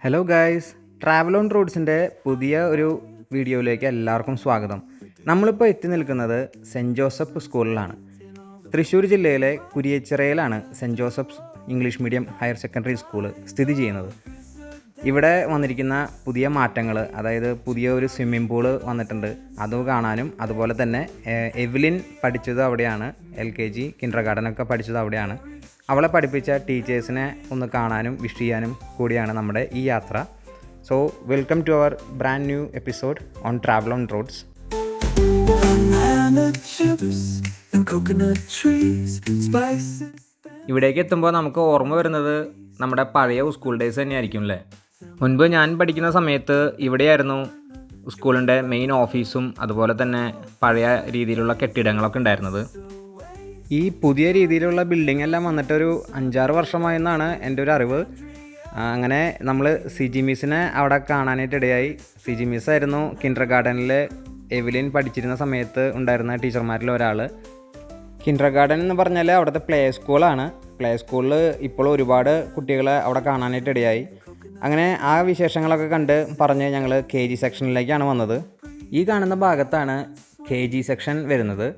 Hello guys, travel on റോഡ്സിൻ്റെ പുതിയ ഒരു വീഡിയോയിലേക്ക് എല്ലാവർക്കും സ്വാഗതം. നമ്മളിപ്പോൾ എത്തി നിൽക്കുന്നത് സെൻറ്റ് ജോസഫ് സ്കൂളിലാണ്. തൃശ്ശൂർ ജില്ലയിലെ കുരിയച്ചിറയിലാണ് saint Joseph's English medium higher secondary school സ്ഥിതി ചെയ്യുന്നത്. ഇവിടെ വന്നിരിക്കുന്ന പുതിയ മാറ്റങ്ങൾ, അതായത് പുതിയ ഒരു സ്വിമ്മിംഗ് പൂള് വന്നിട്ടുണ്ട്, അത് കാണാനും അതുപോലെ തന്നെ എവ്ലിൻ പഠിച്ചത് അവിടെയാണ്. LKG കിൻഡർ ഗാർഡനൊക്കെ പഠിച്ചത് അവിടെയാണ്. അവളെ പഠിപ്പിച്ച ടീച്ചേഴ്സിനെ ഒന്ന് കാണാനും വിഷ് ചെയ്യാനും കൂടിയാണ് നമ്മുടെ ഈ യാത്ര. So welcome to our brand new episode on travel on roads. ഇവിടേക്ക് എത്തുമ്പോൾ നമുക്ക് ഓർമ്മ വരുന്നത് നമ്മുടെ പഴയ സ്കൂൾ ഡേയ്സ് തന്നെയായിരിക്കും അല്ലേ. മുൻപ് ഞാൻ പഠിക്കുന്ന സമയത്ത് ഇവിടെയായിരുന്നു സ്കൂളിൻ്റെ മെയിൻ ഓഫീസും അതുപോലെ തന്നെ പഴയ രീതിയിലുള്ള കെട്ടിടങ്ങളൊക്കെ ഉണ്ടായിരുന്നത്. ഈ പുതിയ രീതിയിലുള്ള ബിൽഡിംഗ് എല്ലാം വന്നിട്ടൊരു 5-6 വർഷമായെന്നാണ് എൻ്റെ ഒരു അറിവ്. അങ്ങനെ നമ്മൾ CG മിസ്സിനെ അവിടെ കാണാനായിട്ടിടയായി. CG മിസ്സായിരുന്നു കിൻഡർ ഗാർഡനിൽ എവ്ലിൻ പഠിച്ചിരുന്ന സമയത്ത് ഉണ്ടായിരുന്ന ടീച്ചർമാരിൽ ഒരാൾ. കിൻഡർ ഗാർഡൻ എന്ന് പറഞ്ഞാൽ അവിടുത്തെ പ്ലേ സ്കൂളാണ്. പ്ലേ സ്കൂളിൽ ഇപ്പോൾ ഒരുപാട് കുട്ടികളെ അവിടെ കാണാനായിട്ടിടയായി. അങ്ങനെ ആ വിശേഷങ്ങളൊക്കെ കണ്ട് പറഞ്ഞ് ഞങ്ങൾ KG സെക്ഷനിലേക്കാണ് വന്നത്. ഈ കാണുന്ന ഭാഗത്താണ് KG സെക്ഷൻ വരുന്നത്.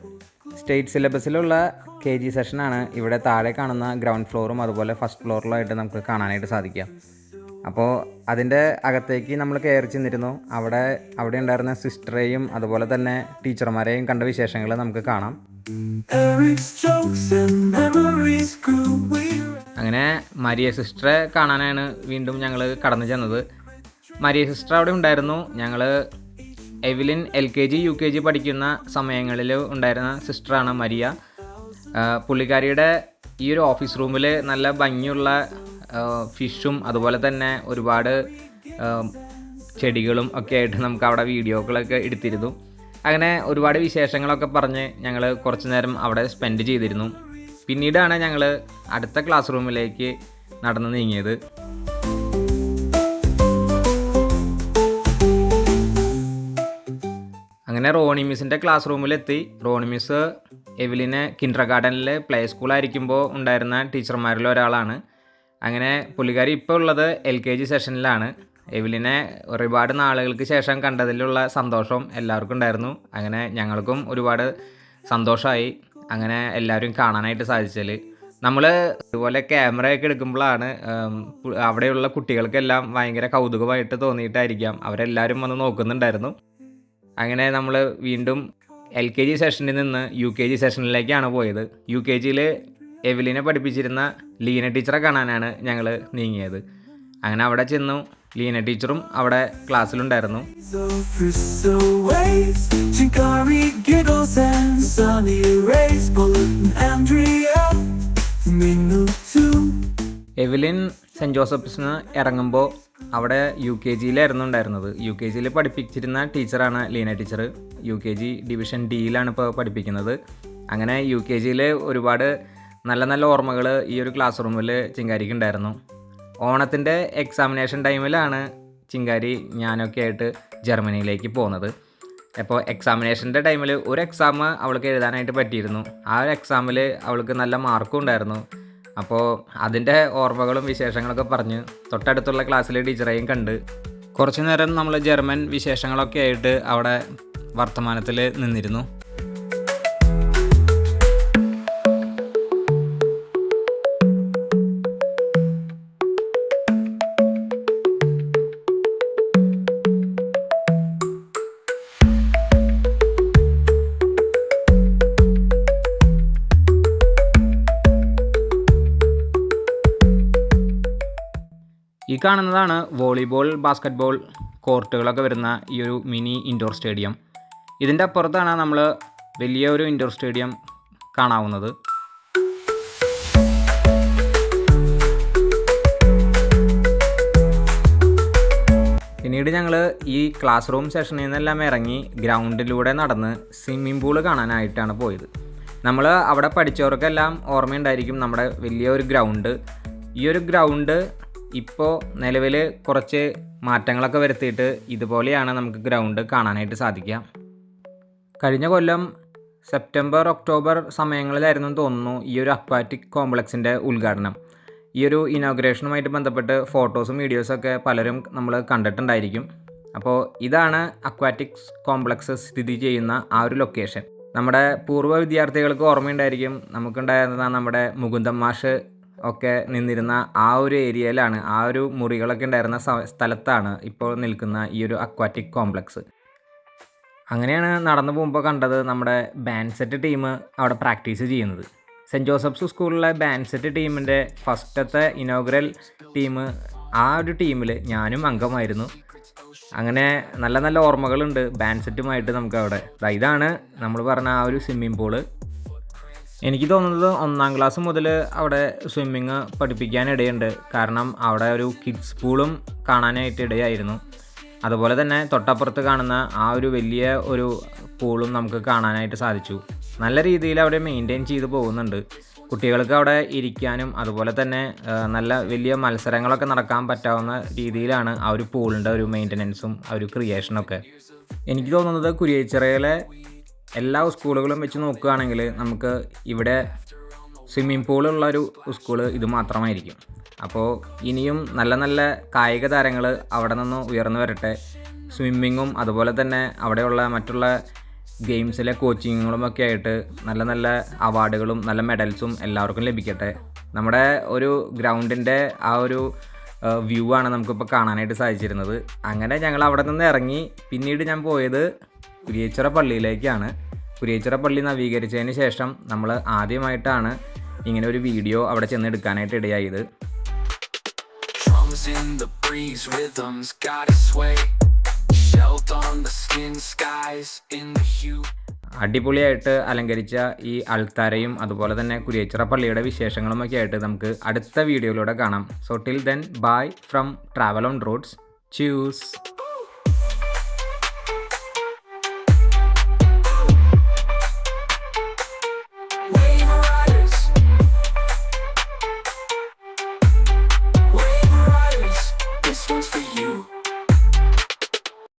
സ്റ്റേറ്റ് സിലബസിലുള്ള KG സെഷനാണ് ഇവിടെ താഴെ കാണുന്ന ഗ്രൗണ്ട് ഫ്ലോറും അതുപോലെ ഫസ്റ്റ് ഫ്ലോറിലായിട്ട് നമുക്ക് കാണാനായിട്ട് സാധിക്കാം. അപ്പോൾ അതിൻ്റെ അകത്തേക്ക് നമ്മൾ കയറി ചെന്നിരുന്നു. അവിടെ ഉണ്ടായിരുന്ന സിസ്റ്ററേയും അതുപോലെ തന്നെ ടീച്ചർമാരെയും കണ്ട വിശേഷങ്ങൾ നമുക്ക് കാണാം. അങ്ങനെ മരിയ സിസ്റ്ററെ കാണാനാണ് വീണ്ടും ഞങ്ങൾ കടന്നു ചെന്നത്. മരിയ സിസ്റ്റർ അവിടെ ഉണ്ടായിരുന്നു. ഞങ്ങൾ എവ്ലിൻ LKG UKG പഠിക്കുന്ന സമയങ്ങളിൽ ഉണ്ടായിരുന്ന സിസ്റ്ററാണ് മരിയ. പുള്ളിക്കാരിയുടെ ഈ ഒരു ഓഫീസ് റൂമിൽ നല്ല ഭംഗിയുള്ള ഫിഷും അതുപോലെ തന്നെ ഒരുപാട് ചെടികളും ഒക്കെ ആയിട്ട് നമുക്ക് അവിടെ വീഡിയോകളൊക്കെ എടുത്തിരുന്നു. അങ്ങനെ ഒരുപാട് വിശേഷങ്ങളൊക്കെ പറഞ്ഞ് ഞങ്ങൾ കുറച്ച് നേരം അവിടെ സ്പെൻഡ് ചെയ്തിരുന്നു. പിന്നീടാണ് ഞങ്ങൾ അടുത്ത ക്ലാസ് റൂമിലേക്ക് നടന്നു നീങ്ങിയത്. അങ്ങനെ റോണി മിസ്സിൻ്റെ ക്ലാസ് റൂമിലെത്തി. റോണി മിസ്സ് എവ്ലിനെ കിൻഡർ ഗാർഡനിൽ പ്ലേ സ്കൂളായിരിക്കുമ്പോൾ ഉണ്ടായിരുന്ന ടീച്ചർമാരിൽ ഒരാളാണ്. അങ്ങനെ പുള്ളിക്കാരി ഇപ്പോൾ ഉള്ളത് LKG സെഷനിലാണ്. എവ്ലിനെ ഒരുപാട് നാളുകൾക്ക് ശേഷം കണ്ടതിലുള്ള സന്തോഷം എല്ലാവർക്കും ഉണ്ടായിരുന്നു. അങ്ങനെ ഞങ്ങൾക്കും ഒരുപാട് സന്തോഷമായി അങ്ങനെ എല്ലാവരും കാണാനായിട്ട് സാധിച്ചാൽ. നമ്മൾ ഇതുപോലെ ക്യാമറയൊക്കെ എടുക്കുമ്പോഴാണ് അവിടെയുള്ള കുട്ടികൾക്കെല്ലാം ഭയങ്കര കൗതുകമായിട്ട് തോന്നിയിട്ടായിരിക്കാം അവരെല്ലാവരും വന്ന് നോക്കുന്നുണ്ടായിരുന്നു. അങ്ങനെ നമ്മൾ വീണ്ടും LKG സെഷനിൽ നിന്ന് UKG സെഷനിലേക്കാണ് പോയത്. UKGയിൽ എവ്ലിനെ പഠിപ്പിച്ചിരുന്ന ലീന ടീച്ചറെ കാണാനാണ് ഞങ്ങൾ നീങ്ങിയത്. അങ്ങനെ അവിടെ ചെന്നു. ലീന ടീച്ചറും അവിടെ ക്ലാസ്സിലുണ്ടായിരുന്നു. എവ്ലിൻ സെൻറ്റ് ജോസഫ്സിന് ഇറങ്ങുമ്പോൾ അവിടെ UKGയിലായിരുന്നു ഉണ്ടായിരുന്നത്. UKGയിൽ പഠിപ്പിച്ചിരുന്ന ടീച്ചറാണ് ലീന ടീച്ചർ. UKG ഡിവിഷൻ Dയിലാണ് ഇപ്പോൾ പഠിപ്പിക്കുന്നത്. അങ്ങനെ UKGയിൽ ഒരുപാട് നല്ല നല്ല ഓർമ്മകൾ ഈ ഒരു ക്ലാസ് റൂമിൽ ചിങ്കാരിക്ക് ഉണ്ടായിരുന്നു. ഓണത്തിൻ്റെ എക്സാമിനേഷൻ ടൈമിലാണ് ചിങ്കാരി ഞാനൊക്കെ ആയിട്ട് ജർമ്മനിയിലേക്ക് പോകുന്നത്. അപ്പോൾ എക്സാമിനേഷൻ്റെ ടൈമിൽ ഒരു എക്സാം അവൾക്ക് എഴുതാനായിട്ട് പറ്റിയിരുന്നു. ആ ഒരു എക്സാമിൽ അവൾക്ക് നല്ല മാർക്കും ഉണ്ടായിരുന്നു. അപ്പോൾ അതിൻ്റെ ഓർമ്മകളും വിശേഷങ്ങളൊക്കെ പറഞ്ഞ് തൊട്ടടുത്തുള്ള ക്ലാസ്സിലെ ടീച്ചറേയും കണ്ട് കുറച്ച് നേരം നമ്മൾ ജർമ്മൻ വിശേഷങ്ങളൊക്കെ ആയിട്ട് അവിടെ വർത്തമാനത്തിൽ നിന്നിരുന്നു. ഈ കാണുന്നതാണ് വോളിബോൾ, ബാസ്ക്കറ്റ്ബോൾ കോർട്ടുകളൊക്കെ വരുന്ന ഈ ഒരു മിനി ഇൻഡോർ സ്റ്റേഡിയം. ഇതിൻ്റെ അപ്പുറത്താണ് നമ്മൾ വലിയ ഒരു ഇൻഡോർ സ്റ്റേഡിയം കാണാവുന്നത്. പിന്നീട് ഞങ്ങൾ ഈ ക്ലാസ് റൂം സെഷനിൽ നിന്നെല്ലാം ഇറങ്ങി ഗ്രൗണ്ടിലൂടെ നടന്ന് സ്വിമ്മിംഗ് പൂള് കാണാനായിട്ടാണ് പോയത്. നമ്മൾ അവിടെ പഠിച്ചവർക്കെല്ലാം ഓർമ്മയുണ്ടായിരിക്കും നമ്മുടെ വലിയൊരു ഗ്രൗണ്ട്. ഈ ഒരു ഗ്രൗണ്ട് ഇപ്പോൾ നിലവിൽ കുറച്ച് മാറ്റങ്ങളൊക്കെ വരുത്തിയിട്ട് ഇതുപോലെയാണ് നമുക്ക് ഗ്രൗണ്ട് കാണാനായിട്ട് സാധിക്കുക. കഴിഞ്ഞ കൊല്ലം സെപ്റ്റംബർ ഒക്ടോബർ സമയങ്ങളിലായിരുന്നു തോന്നുന്നു ഈ ഒരു അക്വാറ്റിക് കോംപ്ലക്സിൻ്റെ ഉദ്ഘാടനം. ഈ ഒരു ഇനോഗ്രേഷനുമായിട്ട് ബന്ധപ്പെട്ട് ഫോട്ടോസും വീഡിയോസൊക്കെ പലരും നമ്മൾ കണ്ടിട്ടുണ്ടായിരിക്കും. അപ്പോൾ ഇതാണ് അക്വാറ്റിക്സ് കോംപ്ലക്സ് സ്ഥിതി ചെയ്യുന്ന ആ ഒരു ലൊക്കേഷൻ. നമ്മുടെ പൂർവ്വ വിദ്യാർത്ഥികൾക്ക് ഓർമ്മയുണ്ടായിരിക്കും, നമുക്കുണ്ടായിരുന്ന നമ്മുടെ മുകുന്ദൻ മാഷ് ഒക്കെ നിന്നിരുന്ന ആ ഒരു ഏരിയയിലാണ്, ആ ഒരു മുറികളൊക്കെ ഉണ്ടായിരുന്ന സ്ഥലത്താണ് ഇപ്പോൾ നിൽക്കുന്ന ഈ ഒരു അക്വാറ്റിക് കോംപ്ലക്സ്. അങ്ങനെയാണ് നടന്നു പോകുമ്പോൾ കണ്ടത് നമ്മുടെ ബാൻഡ് സെറ്റ് ടീം അവിടെ പ്രാക്ടീസ് ചെയ്യുന്നത്. സെൻറ്റ് ജോസഫ്സ് സ്കൂളിലെ ബാൻഡ് സെറ്റ് ടീമിൻ്റെ ഫസ്റ്റത്തെ ഇനോഗ്രൽ ടീം, ആ ഒരു ടീമിൽ ഞാനും അംഗമായിരുന്നു. അങ്ങനെ നല്ല നല്ല ഓർമ്മകളുണ്ട് ബാൻഡ് സെറ്റുമായിട്ട് നമുക്ക് അവിടെ. ഇതാണ് നമ്മൾ പറഞ്ഞ ആ ഒരു സ്വിമ്മിംഗ് പൂള്. എനിക്ക് തോന്നുന്നത് 1ാം ക്ലാസ് മുതൽ അവിടെ സ്വിമ്മിങ് പഠിപ്പിക്കാനിടയുണ്ട്. കാരണം അവിടെ ഒരു കിഡ്സ് പൂളും കാണാനായിട്ട് ഇടയായിരുന്നു. അതുപോലെ തന്നെ തൊട്ടപ്പുറത്ത് കാണുന്ന ആ ഒരു വലിയ ഒരു പൂളും നമുക്ക് കാണാനായിട്ട് സാധിച്ചു. നല്ല രീതിയിൽ അവിടെ മെയിൻറ്റെയിൻ ചെയ്ത് പോകുന്നുണ്ട്. കുട്ടികൾക്ക് അവിടെ ഇരിക്കാനും അതുപോലെ തന്നെ നല്ല വലിയ മത്സരങ്ങളൊക്കെ നടക്കാൻ പറ്റാവുന്ന രീതിയിലാണ് ആ ഒരു പൂളിൻ്റെ ഒരു മെയിൻ്റനൻസും ആ ഒരു ക്രിയേഷനൊക്കെ. എനിക്ക് തോന്നുന്നത് കുരിയച്ചിറയിലെ എല്ലാ സ്കൂളുകളും വെച്ച് നോക്കുകയാണെങ്കിൽ നമുക്ക് ഇവിടെ സ്വിമ്മിംഗ് പൂളുള്ളൊരു സ്കൂള് ഇത് മാത്രമായിരിക്കും. അപ്പോൾ ഇനിയും നല്ല നല്ല കായിക താരങ്ങൾ അവിടെ നിന്ന് ഉയർന്നു വരട്ടെ. സ്വിമ്മിങ്ങും അതുപോലെ തന്നെ അവിടെയുള്ള മറ്റുള്ള ഗെയിംസിലെ കോച്ചിങ്ങുകളുമൊക്കെ ആയിട്ട് നല്ല നല്ല അവാർഡുകളും നല്ല മെഡൽസും എല്ലാവർക്കും ലഭിക്കട്ടെ. നമ്മുടെ ഒരു ഗ്രൗണ്ടിൻ്റെ ആ ഒരു വ്യൂ ആണ് നമുക്കിപ്പോൾ കാണാനായിട്ട് സാധിച്ചിരുന്നത്. അങ്ങനെ ഞങ്ങൾ അവിടെ നിന്ന് ഇറങ്ങി പിന്നീട് ഞാൻ പോയത് കുരിയച്ചിറ പള്ളിയിലേക്കാണ്. കുരിയച്ചിറ പള്ളി നവീകരിച്ചതിന് ശേഷം നമ്മൾ ആദ്യമായിട്ടാണ് ഇങ്ങനെ ഒരു വീഡിയോ അവിടെ ചെന്ന് എടുക്കാനായിട്ട് ഇടയായത്. In the breeze, rhythms gotta sway, shelt on the skin, skies in the hue. അടിപൊളിയായിട്ട് അലങ്കരിച്ച ഈ അൾത്താരയും അതുപോലെ തന്നെ കുരിയച്ചിറ പള്ളിയുടെ വിശേഷങ്ങളുമൊക്കെ ആയിട്ട് നമുക്ക് അടുത്ത വീഡിയോയിലൂടെ കാണാം. So till then bye from travel on roads. Cheers.